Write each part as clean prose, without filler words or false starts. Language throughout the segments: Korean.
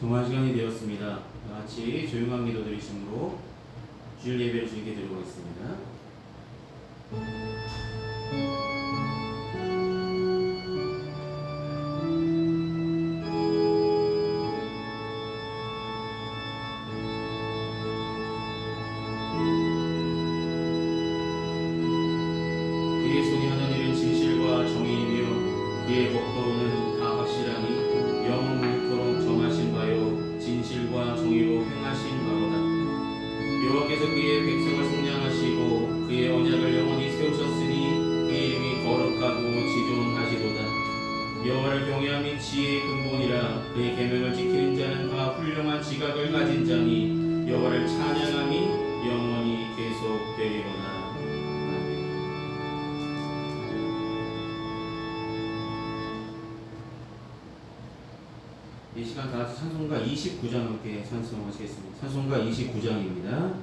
정말 시간이 되었습니다. 다 같이 조용한 기도 드리심으로 주일 예배를 주님께 드리고 있습니다. 그의 손이 하는 일은 진실과 정의이며 그의 법도는 다 확실하니 영원토록 정하신 바요 진실과 정의로 행하신 바로다. 여호와께서 그의 백성을 속량하시고 그의 언약을 영원히 세우셨으니 그의 이름이 거룩하고 지존하시도다. 여호와를 경외함이 지혜의 근본이라 그의 계명을 지키는 자는 다 훌륭한 지각을 가진 자니 여호와를 찬양함이 영원히 계속되리로다. 이 시간 다 같이 찬송가 29장 함께 찬송하시겠습니다. 찬송가 29장입니다.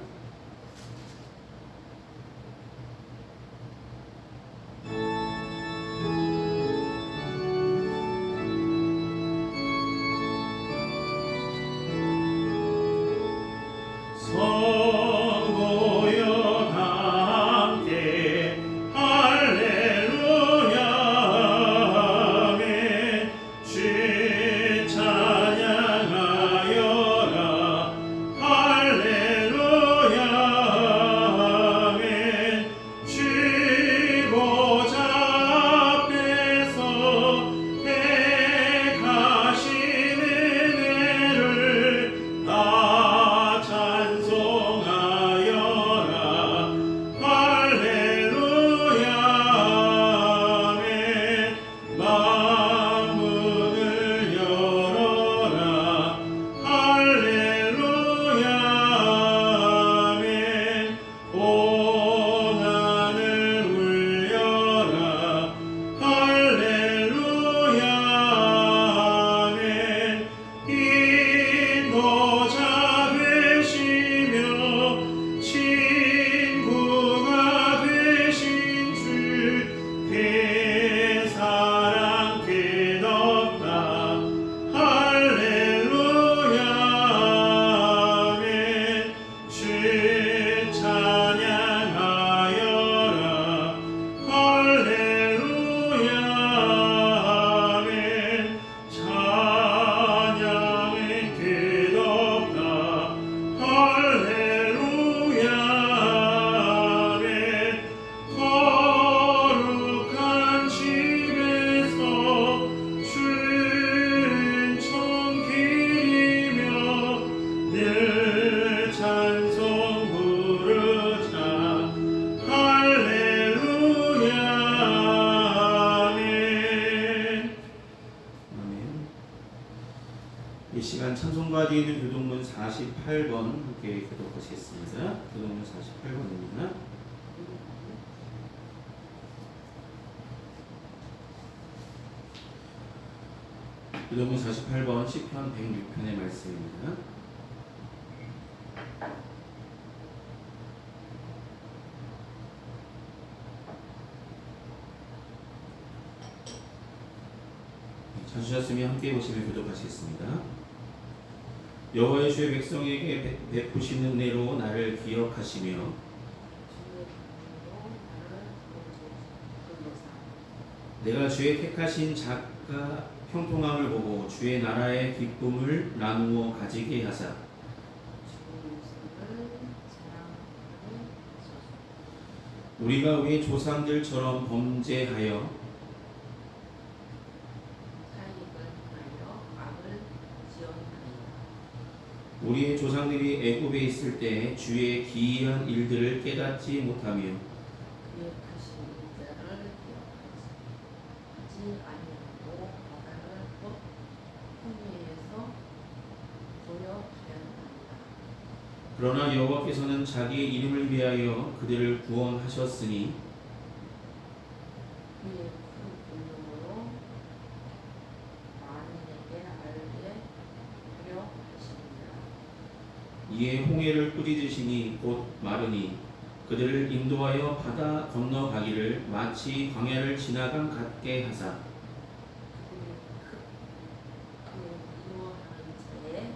이 시간 찬송가 뒤에 있는 교동문 48번 함께 교독하시겠습니다. 교동문 48번입니다. 교동문 48번 시편 106편의 말씀입니다. 찾으셨으면 함께 보시며 교독하시겠습니다. 여호와의 주의 백성에게 베푸신 은혜로 나를 기억하시며 내가 주의 택하신 작가 형통함을 보고 주의 나라의 기쁨을 나누어 가지게 하사 우리가 우리 조상들처럼 범죄하여 우리의 조상들이 애굽에 있을 때 주의 기이한 일들을 깨닫지 못하며 그의 크신 인자를 기억하지 아니하고 바다를 곧 풍미에서 도려하였나이다. 그러나 여호와께서는 자기의 이름을 위하여 그들을 구원하셨으니 그의 큰 능력으로 만인에게 알게 하려 하시니라. 이에 홍해를 꾸짖으시니 곧 마르니 그들을 인도하여 바다 건너가기를 마치 광야를 지나간 같게 하사 그들이 그 미워하는 자의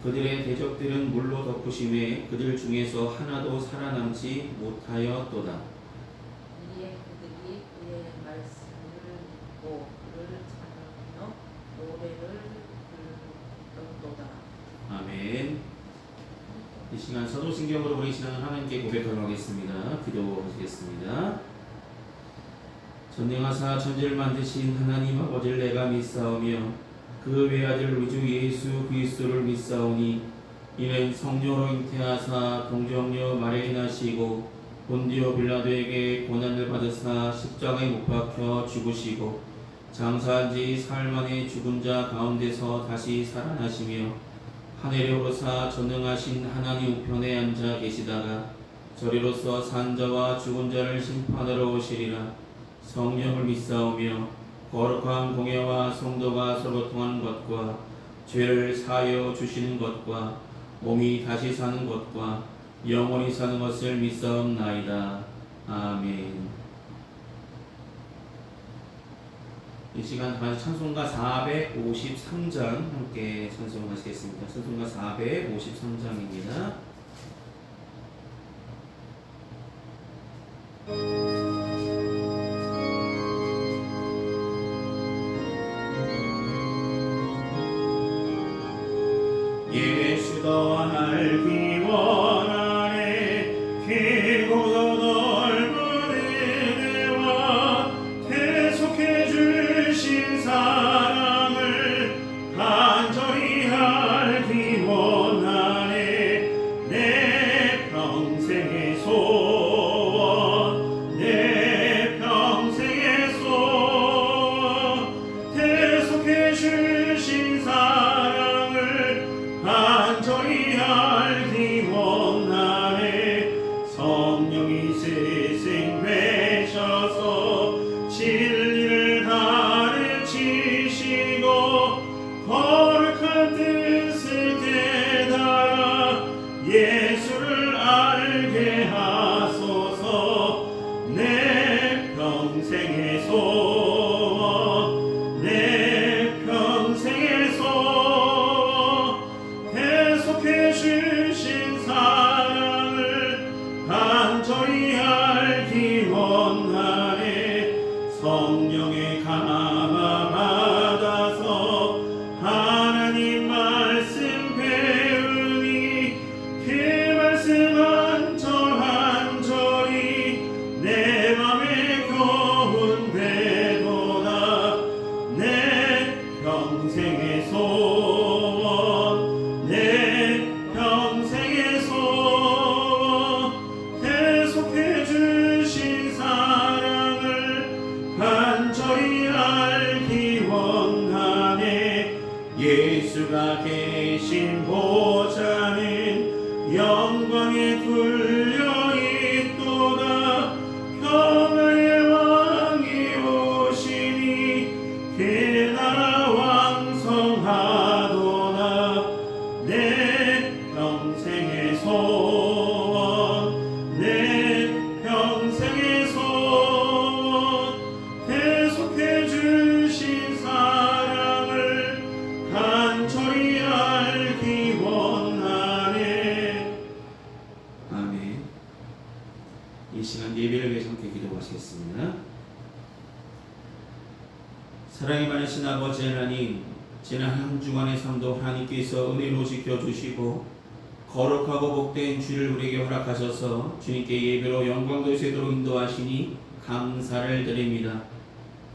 그들의 대적들은 물로 덮으심에 그들 중에서 하나도 살아남지 못하였도다. 이에 그들이 그의 말씀을 듣고 그를 찬양하며 노래를 부르던도다. 아멘. 이 시간 사도신경으로 우리 신앙을 하나님께 고백하도록 하겠습니다. 기도하시겠습니다. 전능하사 천지를 만드신 하나님 아버지를 내가 믿사오며 그 외아들 우리 주 예수 그리스도를 믿사오니 이는 성령으로 잉태하사 동정녀 마리아에 나시고 본디오 빌라도에게 고난을 받으사 십자가에 못 박혀 죽으시고 장사한 지 사흘 만에 죽은 자 가운데서 다시 살아나시며 하늘에 오르사 전능하신 하나님 우편에 앉아 계시다가 저리로서 산 자와 죽은 자를 심판하러 오시리라. 성령을 믿사오며 거룩한 공예와 성도가 서로 통하는 것과 죄를 사하여 주시는 것과 몸이 다시 사는 것과 영원히 사는 것을 믿사옵나이다. 아멘. 이 시간 찬송가 453장 함께 찬송하시겠습니다. 찬송가 453장입니다. 예수 더 알기 원하네. 길고도 넓은 은혜와 계속해 주신 사랑을 간절히 알기 원하네. 내 평생의 소원, 내 평생의 소원, 계속해 주신 사랑을 간절히 알기 원하네. 성령이 세생 되셔서 진리를 가르치시고 거룩한 뜻을 깨달아 예수를 알게 하소서. 내 평생의 소원, 내 평생의 소원, 계속해 주신 사랑을 간절히 알기 원하네. 성령의 감화 받아서 하나님 말씀 배우니 그 말씀 한 절 한 절이 내 맘에 교훈되도다. 내 평생의 소원, 내 평생의 소원, 계속해 주신 사랑을 간절히 알기 원하네. 예수가 계신 보좌는 영광에 둘려 있도다. 평화의 왕이 오시니 그 나라 왕성하도다. 내 평생의 소원, 내 평생의 소원, 계속해 주신 사랑을 간절히 알기 원하네. 아멘. 이 시간 예배를 위해서 함께 기도하시겠습니다. 사랑이 많으신 아버지 하나님, 지난 한 주간의 삶도 하나님께서 은혜로 지켜주시고 거룩하고 복된 주를 우리에게 허락하셔서 주님께 예배로 영광 돌리도록 인도하시니 감사를 드립니다.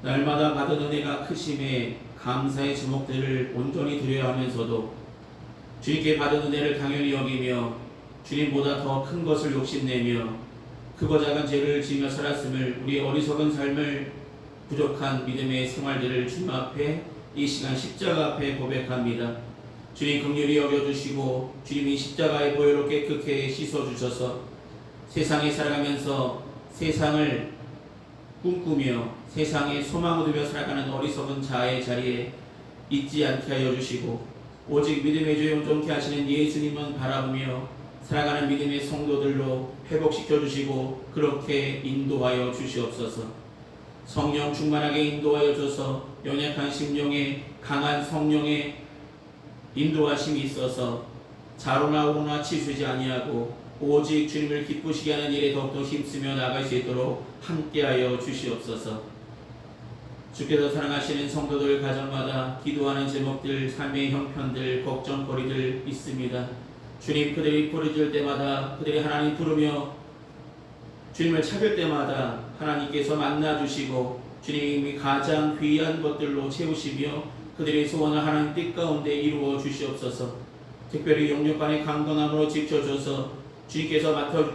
날마다 받은 은혜가 크심에 감사의 제목들을 온전히 드려야 하면서도 주님께 받은 은혜를 당연히 여기며 주님보다 더 큰 것을 욕심내며 크고 작은 죄를 지으며 살았음을, 우리 어리석은 삶을 부족한 믿음의 생활들을 주님 앞에 이 시간 십자가 앞에 고백합니다. 주님 긍휼히 여겨주시고 주님이 십자가의 보혈로 깨끗하게 씻어주셔서 세상에 살아가면서 세상을 꿈꾸며 세상에 소망을 두며 살아가는 어리석은 자의 자리에 있지 않게 하여 주시고 오직 믿음의 주에 온전케 하시는 예수님만 바라보며 살아가는 믿음의 성도들로 회복시켜 주시고 그렇게 인도하여 주시옵소서. 성령 충만하게 인도하여 줘서 연약한 심령에 강한 성령의 인도하심이 있어서 자로나 오로나 치수지 아니하고 오직 주님을 기쁘시게 하는 일에 더욱더 힘쓰며 나아갈 수 있도록 함께하여 주시옵소서. 주께서 사랑하시는 성도들 가정마다 기도하는 제목들, 삶의 형편들, 걱정거리들 있습니다. 주님, 그들이 부르짖을 때마다, 그들이 하나님 부르며 주님을 찾을 때마다 하나님께서 만나주시고 주님이 가장 귀한 것들로 채우시며 그들의 소원을 하나님 뜻 가운데 이루어 주시옵소서. 특별히 영육간의 강건함으로 지켜줘서 주님께서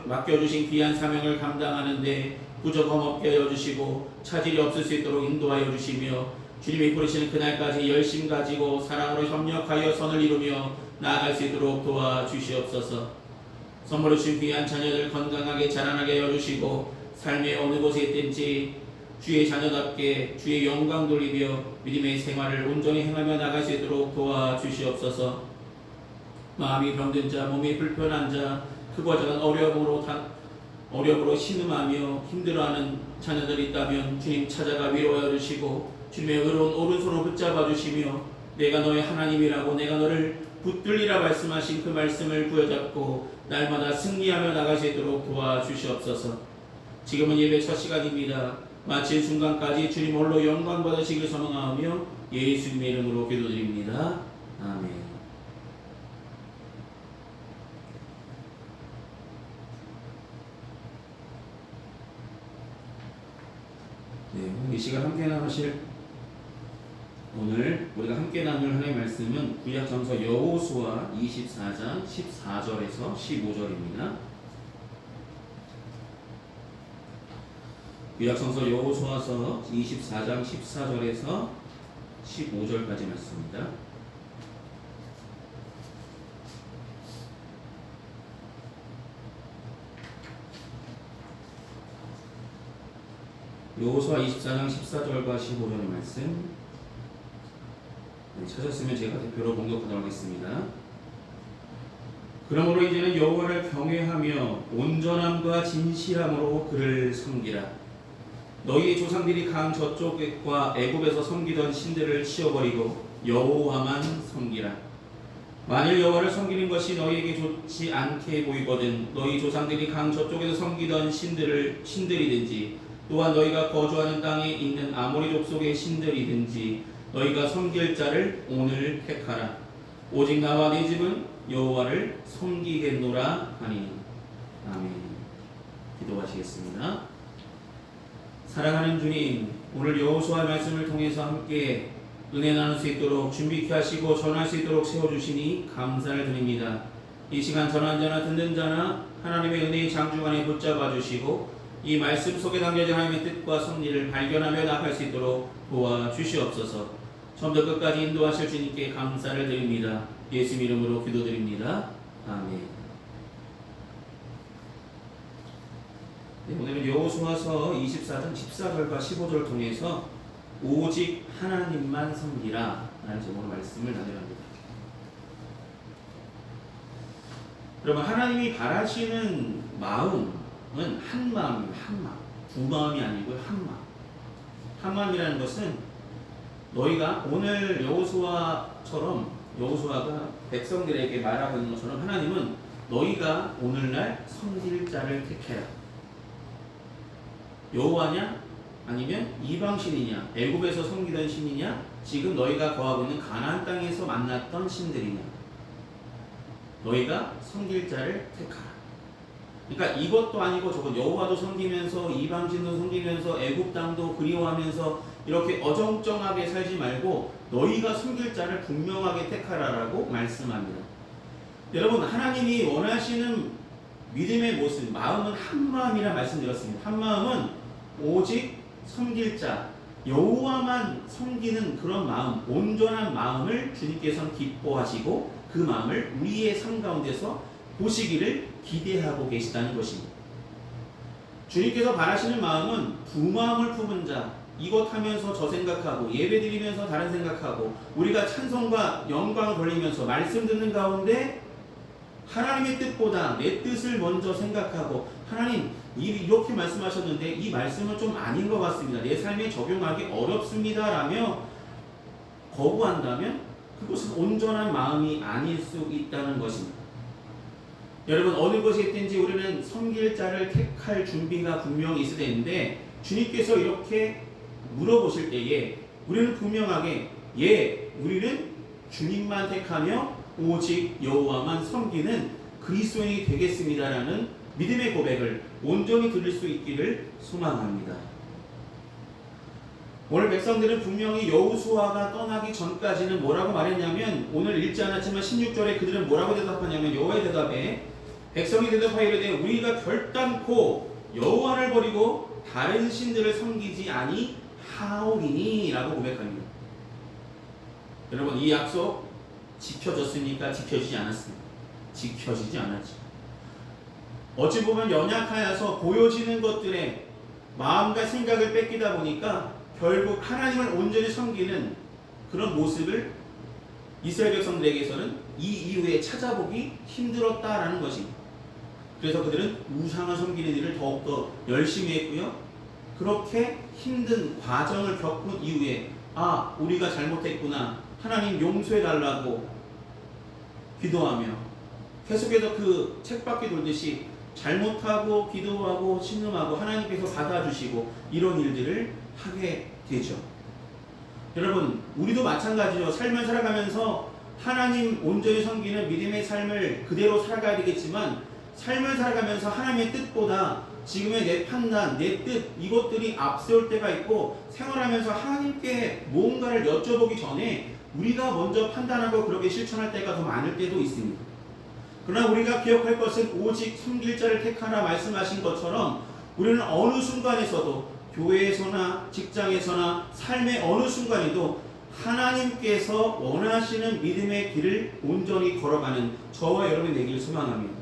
맡겨주신 귀한 사명을 감당하는데 부족함 없게 하여 주시고 차질이 없을 수 있도록 인도하여 주시며 주님이 부르시는 그날까지 열심 가지고 사랑으로 협력하여 선을 이루며 나아갈 수 있도록 도와주시옵소서. 선물로 주신 귀한 자녀들 건강하게 자라나게 하여 주시고 삶의 어느 곳에 있든지 주의 자녀답게 주의 영광 돌리며 믿음의 생활을 온전히 행하며 나갈 수 있도록 도와주시옵소서. 마음이 병든 자, 몸이 불편한 자, 크고 작은 어려움으로 신음하며 힘들어하는 자녀들이 있다면 주님 찾아가 위로하여 주시고 주님의 의로운 오른손을 붙잡아 주시며 내가 너의 하나님이라고 내가 너를 붙들리라 말씀하신 그 말씀을 부여잡고 날마다 승리하며 나갈 수 있도록 도와주시옵소서. 지금은 예배 첫 시간입니다. 마칠 순간까지 주님 홀로 영광 받으시길 소망하며 예수님의 이름으로 기도드립니다. 아멘. 네, 이 시간 함께 나누실 오늘 우리가 함께 나눌 하나님의 말씀은 구약성서 여호수아 24장 14절에서 15절입니다. 구약성서 여호수아서 24장 14절에서 15절까지 말씀입니다. 여호수아 24장 14절과 15절의 말씀 찾았으면 제가 대표로 봉독하도록 하겠습니다. 그러므로 이제는 여호와를 경외하며 온전함과 진실함으로 그를 섬기라. 너희 조상들이 강 저쪽과 애굽에서 섬기던 신들을 치워버리고 여호와만 섬기라. 만일 여호와를 섬기는 것이 너희에게 좋지 않게 보이거든 너희 조상들이 강 저쪽에서 섬기던 신들이든지 또한 너희가 거주하는 땅에 있는 아모리 족속의 신들이든지 너희가 섬길 자를 오늘 택하라. 오직 나와 네 집은 여호와를 섬기겠노라 하니. 아멘. 기도하시겠습니다. 사랑하는 주님, 오늘 여호수아 말씀을 통해서 함께 은혜 나눌 수 있도록 준비케 하시고 전할 수 있도록 세워주시니 감사를 드립니다. 이 시간 전한 자나 듣는 자나 하나님의 은혜의 장중간에 붙잡아 주시고 이 말씀 속에 담겨진 하나님의 뜻과 섭리를 발견하며 나아갈 수 있도록 도와주시옵소서. 처음부터 끝까지 인도하실 주님께 감사를 드립니다. 예수 이름으로 기도드립니다. 아멘. 네, 오늘은 여호수아서 24장 14절과 15절을 통해서 오직 하나님만 섬기라 라는 제목으로 말씀을 나누랍니다. 여러분, 하나님이 바라시는 마음은 한 마음입니다. 한 마음. 두 마음이 아니고요. 한 마음. 한 마음이라는 것은 너희가 오늘 여호수아처럼 여호수아가 백성들에게 말하고 있는 것처럼 하나님은 너희가 오늘날 섬길 자를 택해라. 여호와냐? 아니면 이방신이냐? 애굽에서 섬기던 신이냐? 지금 너희가 거하고 있는 가나안 땅에서 만났던 신들이냐? 너희가 섬길 자를 택하라. 그러니까 이것도 아니고 저것 여호와도 섬기면서 이방신도 섬기면서 애굽 땅도 그리워하면서 이렇게 어정쩡하게 살지 말고 너희가 섬길 자를 분명하게 택하라라고 말씀합니다. 여러분, 하나님이 원하시는 믿음의 모습, 마음은 한 마음이라 말씀드렸습니다. 한 마음은 오직 섬길 자, 여호와만 섬기는 그런 마음, 온전한 마음을 주님께서는 기뻐하시고 그 마음을 우리의 삶 가운데서 보시기를 기대하고 계시다는 것입니다. 주님께서 바라시는 마음은 두 마음을 품은 자, 이것 하면서 저 생각하고 예배 드리면서 다른 생각하고 우리가 찬송과 영광을 돌리면서 말씀 듣는 가운데 하나님의 뜻보다 내 뜻을 먼저 생각하고 하나님 이렇게 말씀하셨는데 이 말씀은 좀 아닌 것 같습니다. 내 삶에 적용하기 어렵습니다 라며 거부한다면 그것은 온전한 마음이 아닐 수 있다는 것입니다. 여러분 어느 것이 있든지 우리는 섬길 자를 택할 준비가 분명히 있어야 되는데 주님께서 이렇게 물어보실 때에 우리는 분명하게 우리는 주님만 택하며 오직 여호와만 섬기는 그리스도인이 되겠습니다라는 믿음의 고백을 온전히 들을 수 있기를 소망합니다. 오늘 백성들은 분명히 여호수아가 떠나기 전까지는 뭐라고 말했냐면 오늘 읽지 않았지만 16절에 그들은 뭐라고 대답하냐면 여호와의 대답에 백성이 대답하여 이르되 우리가 결단코 여호와를 버리고 다른 신들을 섬기지 아니하오리니 라고 고백합니다. 여러분 이 약속 지켜졌습니까? 지켜지지 않았습니까? 지켜지지 않았죠. 어찌 보면 연약하여서 보여지는 것들에 마음과 생각을 뺏기다 보니까 결국 하나님을 온전히 섬기는 그런 모습을 이스라엘 백성들에게서는 이 이후에 찾아보기 힘들었다라는 것입니다. 그래서 그들은 우상을 섬기는 일을 더욱더 열심히 했고요. 그렇게 힘든 과정을 겪은 이후에 우리가 잘못했구나, 하나님 용서해달라고 기도하며 계속해서 그 책바퀴 돌듯이 잘못하고 기도하고 신음하고 하나님께서 받아주시고 이런 일들을 하게 되죠. 여러분 우리도 마찬가지죠. 삶을 살아가면서 하나님 온전히 섬기는 믿음의 삶을 그대로 살아가야 되겠지만 삶을 살아가면서 하나님의 뜻보다 지금의 내 판단, 내 뜻 이것들이 앞세울 때가 있고 생활하면서 하나님께 무언가를 여쭤보기 전에 우리가 먼저 판단하고 그렇게 실천할 때가 더 많을 때도 있습니다. 그러나 우리가 기억할 것은 오직 섬길 자를 택하라 말씀하신 것처럼 우리는 어느 순간에서도 교회에서나 직장에서나 삶의 어느 순간에도 하나님께서 원하시는 믿음의 길을 온전히 걸어가는 저와 여러분이 되기를 소망합니다.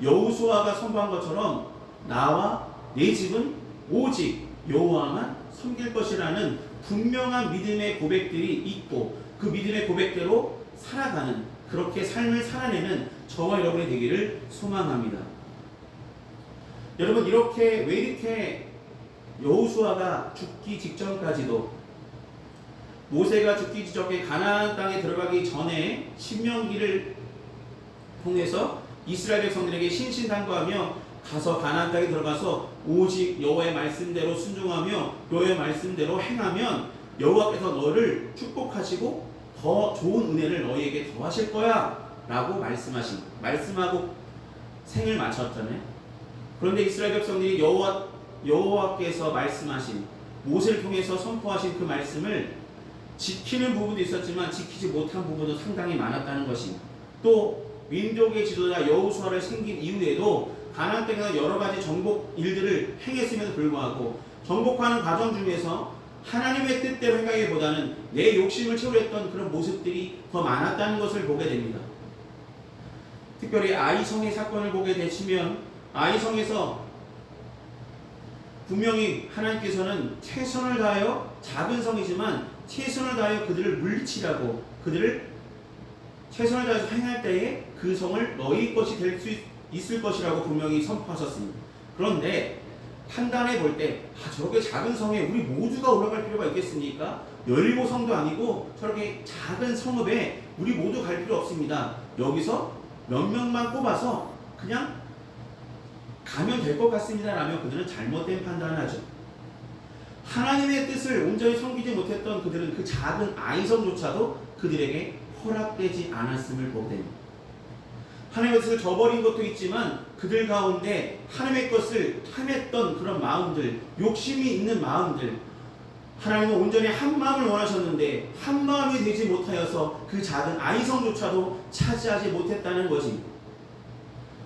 여호수아가 선포한 것처럼 나와 내 집은 오직 여호와만 섬길 것이라는 분명한 믿음의 고백들이 있고 그 믿음의 고백대로 살아가는 그렇게 삶을 살아내는 저와 여러분이 되기를 소망합니다. 여러분 왜 이렇게 여호수아가 죽기 직전까지도 모세가 죽기 직전에 가나안 땅에 들어가기 전에 신명기를 통해서 이스라엘 백성들에게 신신당부하며 가서 가나안 땅에 들어가서 오직 여호와의 말씀대로 순종하며 여호와의 말씀대로 행하면 여호와께서 너를 축복하시고 더 좋은 은혜를 너희에게 더하실 거야 라고 말씀하고 생을 마쳤잖아요. 그런데 이스라엘 백성들이 여호와께서 말씀하신 모세를 통해서 선포하신 그 말씀을 지키는 부분도 있었지만 지키지 못한 부분도 상당히 많았다는 것입니다. 또 민족의 지도자 여호수아를 생긴 이후에도 가나안 땅에서 여러 가지 정복 일들을 행했음에도 불구하고 정복하는 과정 중에서 하나님의 뜻대로 행하기보다는 내 욕심을 채우려던 그런 모습들이 더 많았다는 것을 보게 됩니다. 특별히 아이성의 사건을 보게 되시면 아이성에서 분명히 하나님께서는 최선을 다하여 작은 성이지만 최선을 다하여 그들을 물리치라고 그들을 최선을 다해서 행할 때에 그 성을 너희 것이 될 수 있을 것이라고 분명히 선포하셨습니다. 그런데 판단해 볼 때 저렇게 작은 성에 우리 모두가 올라갈 필요가 있겠습니까? 17성도 아니고 저렇게 작은 성읍에 우리 모두 갈 필요 없습니다. 여기서 몇 명만 꼽아서 그냥 가면 될 것 같습니다 라며 그들은 잘못된 판단을 하죠. 하나님의 뜻을 온전히 섬기지 못했던 그들은 그 작은 아이성조차도 그들에게 허락되지 않았음을 보게 됩니다. 하나님의 뜻을 저버린 것도 있지만 그들 가운데 하나님의 것을 탐했던 그런 마음들, 욕심이 있는 마음들, 하나님은 온전히 한 마음을 원하셨는데 한 마음이 되지 못하여서 그 작은 아이성조차도 차지하지 못했다는 것입니다.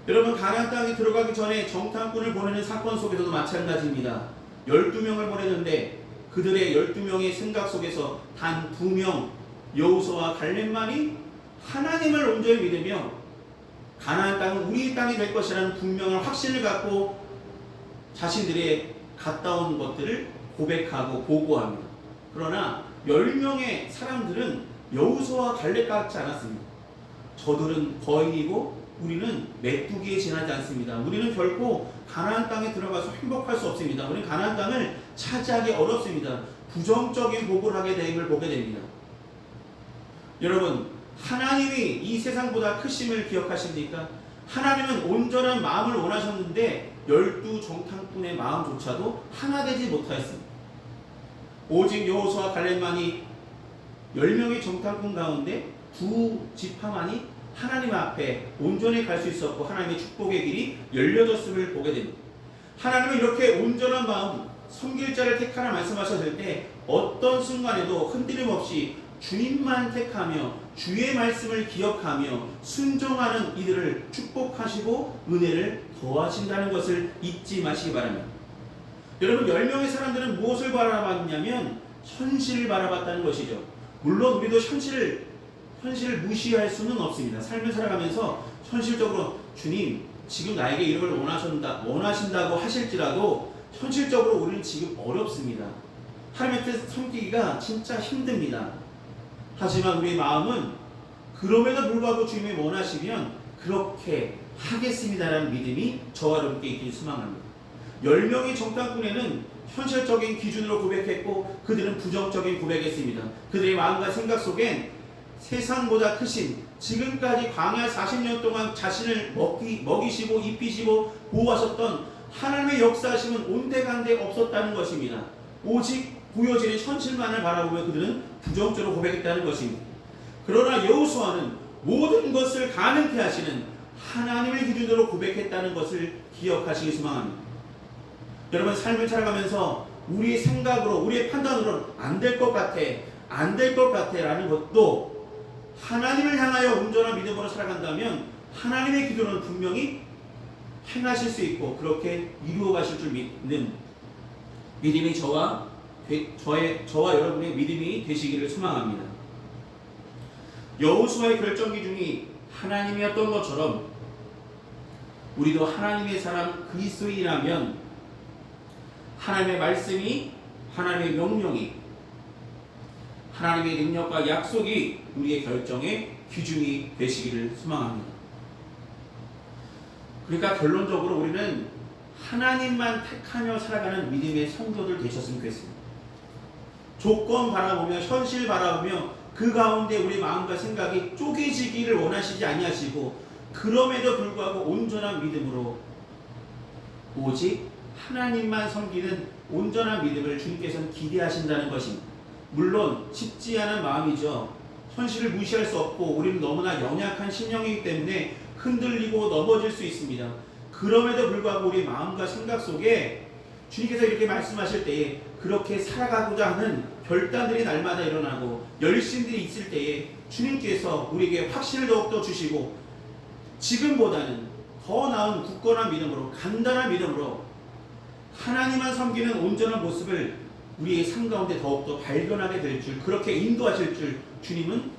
여러분 가나안 땅에 들어가기 전에 정탐꾼을 보내는 사건 속에서도 마찬가지입니다. 12명을 보냈는데 그들의 12명의 생각 속에서 단 2명 여호수아와 갈렙만이 하나님을 온전히 믿으며 가나안 땅은 우리 땅이 될 것이라는 분명한 확신을 갖고 자신들의 갔다 온 것들을 고백하고 보고합니다. 그러나 10명의 사람들은 여호수아와 갈렙 같지 않았습니다. 저들은 거인이고 우리는 메뚜기에 지나지 않습니다. 우리는 결코 가나안 땅에 들어가서 행복할 수 없습니다. 우리는 가나안 땅을 차지하기 어렵습니다. 부정적인 보고를 하게 됨을 보게 됩니다. 여러분 하나님이 이 세상보다 크심을 기억하십니까? 하나님은 온전한 마음을 원하셨는데 12정탐꾼의 마음조차도 하나 되지 못하였습니다. 오직 여호수아 갈렙만이 10명의 정탐꾼 가운데 2지파만이 하나님 앞에 온전히 갈 수 있었고 하나님의 축복의 길이 열려졌음을 보게 됩니다. 하나님은 이렇게 온전한 마음, 섬길 자를 택하라 말씀하셨을 때 어떤 순간에도 흔들림 없이 주님만 택하며 주의 말씀을 기억하며 순종하는 이들을 축복하시고 은혜를 더하신다는 것을 잊지 마시기 바랍니다. 여러분, 10명의 사람들은 무엇을 바라봤냐면 현실을 바라봤다는 것이죠. 물론 우리도 현실을 무시할 수는 없습니다. 삶을 살아가면서 현실적으로 주님 지금 나에게 이런 걸 원하신다고 하실지라도 현실적으로 우리는 지금 어렵습니다. 하나님의 뜻 섬기기가 진짜 힘듭니다. 하지만 우리의 마음은 그럼에도 불구하고 주님이 원하시면 그렇게 하겠습니다라는 믿음이 저와 여러분께 있길 소망합니다. 10명의 정탐꾼에는 현실적인 기준으로 고백했고 그들은 부정적인 고백했습니다. 그들의 마음과 생각 속엔 세상보다 크신 지금까지 광야 40년 동안 자신을 먹이시고 입히시고 보호하셨던 하나님의 역사하심은 온데간데 없었다는 것입니다. 오직 보여지는 현실만을 바라보며 그들은 부정적으로 고백했다는 것입니다. 그러나 여호수아는 모든 것을 가능케 하시는 하나님의 기준으로 고백했다는 것을 기억하시기 소망합니다. 여러분, 삶을 살아가면서 우리의 생각으로 우리의 판단으로는 안 될 것 같아 라는 것도 하나님을 향하여 온전한 믿음으로 살아간다면 하나님의 기준은 분명히 행하실 수 있고 그렇게 이루어 가실 줄 믿는 믿음이 저와 여러분의 믿음이 되시기를 소망합니다. 여호수아의 결정 기준이 하나님이었던 것처럼 우리도 하나님의 사람 그리스도인이라면 하나님의 말씀이, 하나님의 명령이, 하나님의 능력과 약속이 우리의 결정의 기준이 되시기를 소망합니다. 그러니까 결론적으로 우리는 하나님만 택하며 살아가는 믿음의 성도들 되셨으면 좋겠습니다. 조건 바라보며 현실 바라보며 그 가운데 우리 마음과 생각이 쪼개지기를 원하시지 아니하시고 그럼에도 불구하고 온전한 믿음으로 오직 하나님만 섬기는 온전한 믿음을 주님께서는 기대하신다는 것입니다. 물론 쉽지 않은 마음이죠. 현실을 무시할 수 없고 우리는 너무나 연약한 심령이기 때문에 흔들리고 넘어질 수 있습니다. 그럼에도 불구하고 우리 마음과 생각 속에 주님께서 이렇게 말씀하실 때에 그렇게 살아가고자 하는 결단들이 날마다 일어나고 열심들이 있을 때에 주님께서 우리에게 확신을 더욱더 주시고 지금보다는 더 나은 굳건한 믿음으로 간단한 믿음으로 하나님만 섬기는 온전한 모습을 우리의 삶 가운데 더욱더 발견하게 될 줄, 그렇게 인도하실 줄 주님은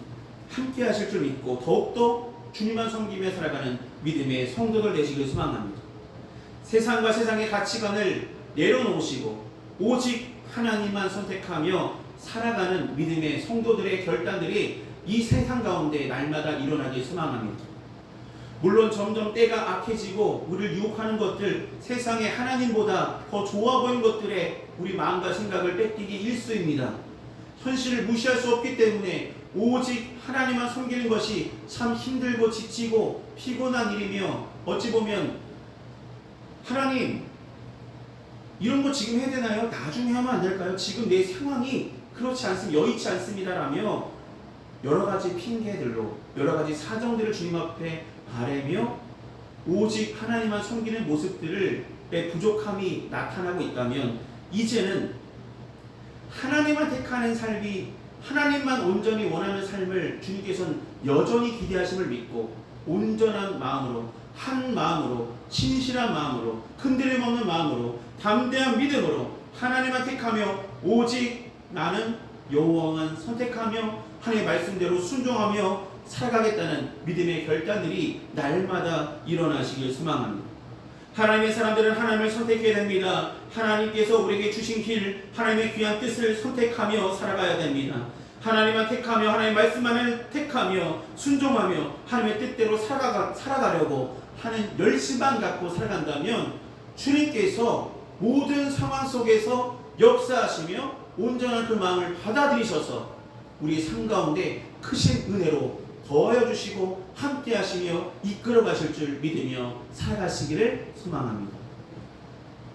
함께 하실 줄 믿고 더욱더 주님만 섬기며 살아가는 믿음의 성도들 되시길 소망합니다. 세상과 세상의 가치관을 내려놓으시고 오직 하나님만 선택하며 살아가는 믿음의 성도들의 결단들이 이 세상 가운데 날마다 일어나길 소망합니다. 물론 점점 때가 악해지고 우리를 유혹하는 것들, 세상에 하나님보다 더 좋아 보이는 것들에 우리 마음과 생각을 뺏기기 일쑤입니다. 현실을 무시할 수 없기 때문에 오직 하나님만 섬기는 것이 참 힘들고 지치고 피곤한 일이며 어찌 보면 하나님 이런 거 지금 해야 되나요? 나중에 하면 안 될까요? 지금 내 상황이 그렇지 않습니다. 여의치 않습니다라며 여러 가지 핑계들로 여러 가지 사정들을 주님 앞에 바라며 오직 하나님만 섬기는 모습들의 부족함이 나타나고 있다면 이제는 하나님만 택하는 삶이 하나님만 온전히 원하는 삶을 주님께서는 여전히 기대하심을 믿고 온전한 마음으로 한 마음으로 신실한 마음으로 흔들림 없는 마음으로 담대한 믿음으로 하나님만 택하며 오직 나는 여호와만 선택하며 하나님의 말씀대로 순종하며 살아가겠다는 믿음의 결단들이 날마다 일어나시길 소망합니다. 하나님의 사람들은 하나님을 선택해야 됩니다. 하나님께서 우리에게 주신 길, 하나님의 귀한 뜻을 선택하며 살아가야 됩니다. 하나님만 택하며 하나님의 말씀만을 택하며 순종하며 하나님의 뜻대로 살아가려고 하는 열심만 갖고 살아간다면 주님께서 모든 상황 속에서 역사하시며 온전한 그 마음을 받아들이셔서 우리의 삶 가운데 크신 은혜로 더하여 주시고 함께 하시며 이끌어 가실 줄 믿으며 살아가시기를 소망합니다.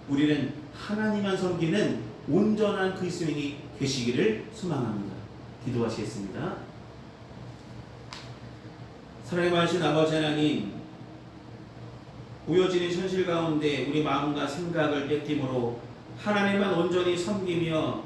우리는 하나님만 섬기는 온전한 그리스도인이 되시기를 소망합니다. 기도하시겠습니다. 사랑의 많으신 아버지 하나님, 보여지는 현실 가운데 우리 마음과 생각을 뺏김으로 하나님만 온전히 섬기며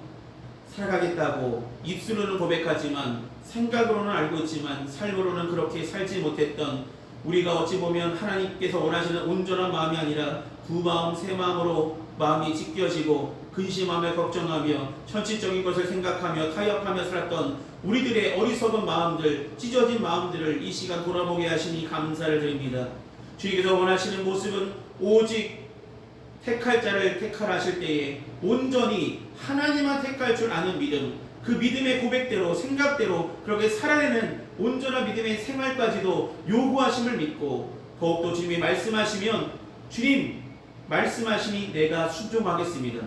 살아가겠다고 입술로는 고백하지만 생각으로는 알고 있지만 삶으로는 그렇게 살지 못했던 우리가 어찌 보면 하나님께서 원하시는 온전한 마음이 아니라 두 마음 세 마음으로 마음이 찢겨지고 근심하며 걱정하며 현실적인 것을 생각하며 타협하며 살았던 우리들의 어리석은 마음들, 찢어진 마음들을 이 시간 돌아보게 하시니 감사를 드립니다. 주님께서 원하시는 모습은 오직 택할 자를 택하라 하실 때에 온전히 하나님만 택할 줄 아는 믿음, 그 믿음의 고백대로 생각대로 그렇게 살아내는 온전한 믿음의 생활까지도 요구하심을 믿고 더욱더 주님이 말씀하시면 주님 말씀하시니 내가 순종하겠습니다.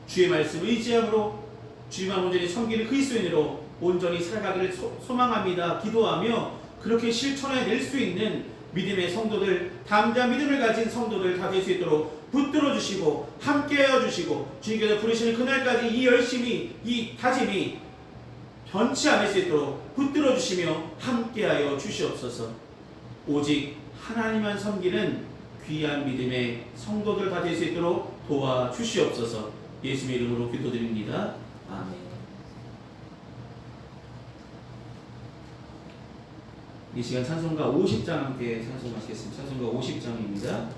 주의 말씀 의지함으로 주님만 온전히 섬기는 그리스도인으로 온전히 살아가기를 소망합니다. 기도하며 그렇게 실천해낼 수 있는 믿음의 성도들, 담대한 믿음을 가진 성도들 다 될 수 있도록 붙들어 주시고 함께하여 주시고 주님께서 부르시는 그날까지 이 열심이, 이 다짐이 변치 않을 수 있도록 붙들어 주시며 함께하여 주시옵소서. 오직 하나님만 섬기는 귀한 믿음의 성도들 다 될 수 있도록 도와주시옵소서. 예수님의 이름으로 기도드립니다. 아멘. 이 시간 찬송가 50장 함께 찬송하시겠습니다. 찬송가 50장입니다.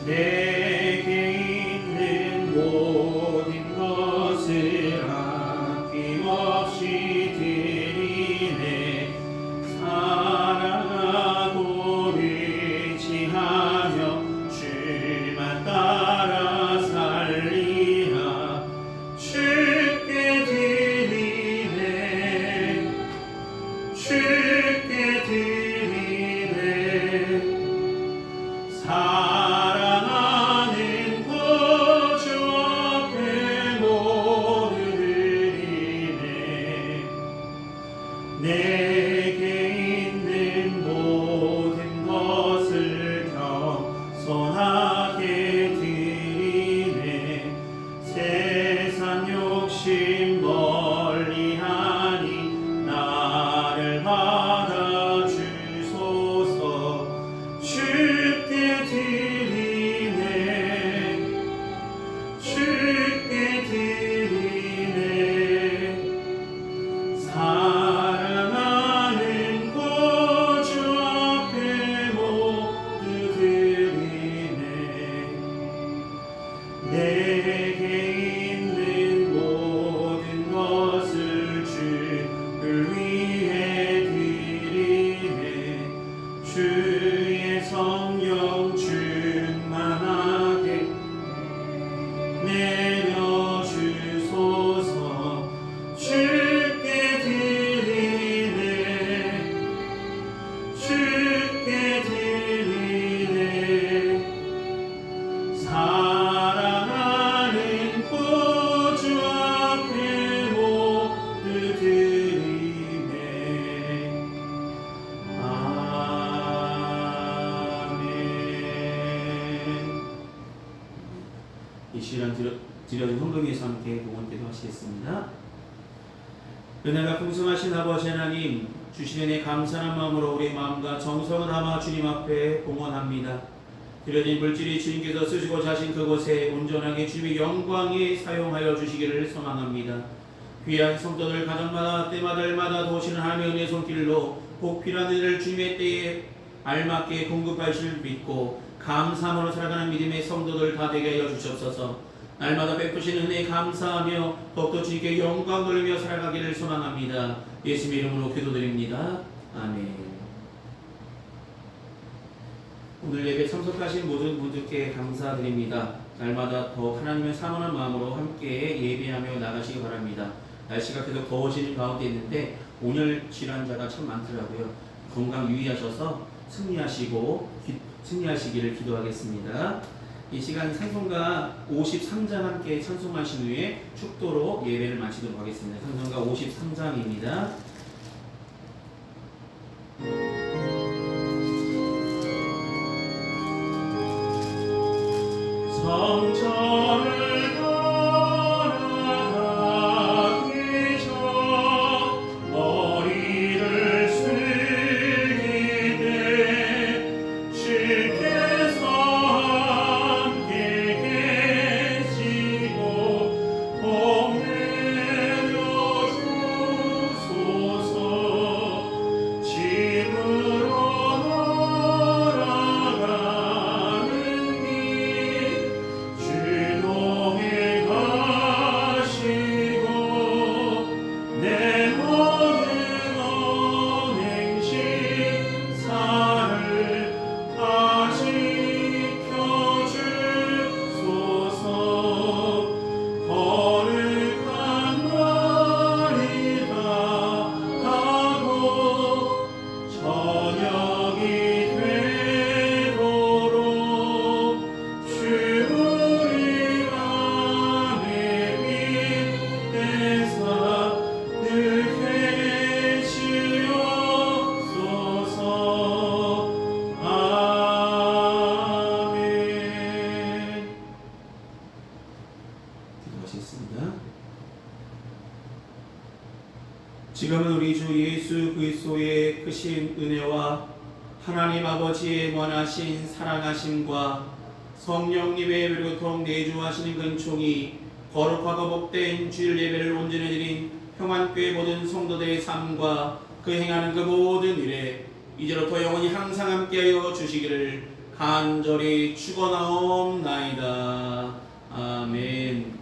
내게 있는 모든 것을 아낌없이 드리네. 사랑하고 의지하며 주만 따라 살리라. 주께 드리네. 주께 드리네. 사랑하는 구주 앞에 모두 드리네. 내게 있는 모든 것을 겸손하게 드리네. 세상 욕심 멀리하니 나를 받아 주소서. 주께 드리네. 주께 드리네. 사랑하는 구주 앞에 모두 드리네. 내게 있는 모든 것을 주를 위해 드리네. 주의 성령 충만하게 내려주소서. 주께 드리네. 주께 드리네. 사랑하는 구주 앞에 모두 드리네. 이 시간 드려진 헌금에서 함께 봉헌기도 하시겠습니다. 은혜가 풍성하신 아버지 하나님, 주신 은혜 감사한 마음으로 우리의 마음과 정성을 담아 주님 앞에 봉헌합니다. 드려진 물질이 주님께서 쓰시고자 하신 그곳에 온전하게 주님의 영광에 사용하여 주시기를 소망합니다. 귀한 성도들 가정마다 때마다 일마다 도우시는 하나님의 은혜 손길로 꼭 필요한 은혜를 주님의 때에 알맞게 공급하실 믿고 감사함으로 살아가는 믿음의 성도들 다 되게 하여 주시옵소서. 날마다 베푸시는 은혜에 감사하며 더욱더 주님께 영광 돌리며 살아가기를 소망합니다. 예수님의 이름으로 기도드립니다. 아멘. 오늘 예배 참석하신 모든 분들께 감사드립니다. 날마다 더 하나님을 사모하는 마음으로 함께 예배하며 나가시기 바랍니다. 날씨가 계속 더워지는 가운데 있는데 온열 질환자가 참 많더라고요. 건강 유의하셔서 승리하시기를 기도하겠습니다. 이 시간 찬송가 53장 함께 찬송하신 후에 축도로 예배를 마치도록 하겠습니다. 찬송가 53장입니다. 성전을 돌아가기 전 머리를 숙이되 주께서 함께 계시고 복 내려 주소서. 집으로 돌아가는 길 주동에 가시고 내 모든 언행식 사를 다 지켜주소서. 거룩한 날이 다가고 저녁이 되도록 주 우리 안에 빛내사 늘 계시옵소서. 아멘. 기도하시겠습니다. 지금은 우리 주 예수 그리스도의 크신 은혜와 하나님 아버지의 원하신 사랑하심과 성령님의 그리고통 내주하시는 근총이 거룩하고 복된 주일 예배를 온전히 드린 평안교회 모든 성도들의 삶과 그 행하는 그 모든 일에 이제로부터 영원히 항상 함께하여 주시기를 간절히 축원하옵나이다. 아멘.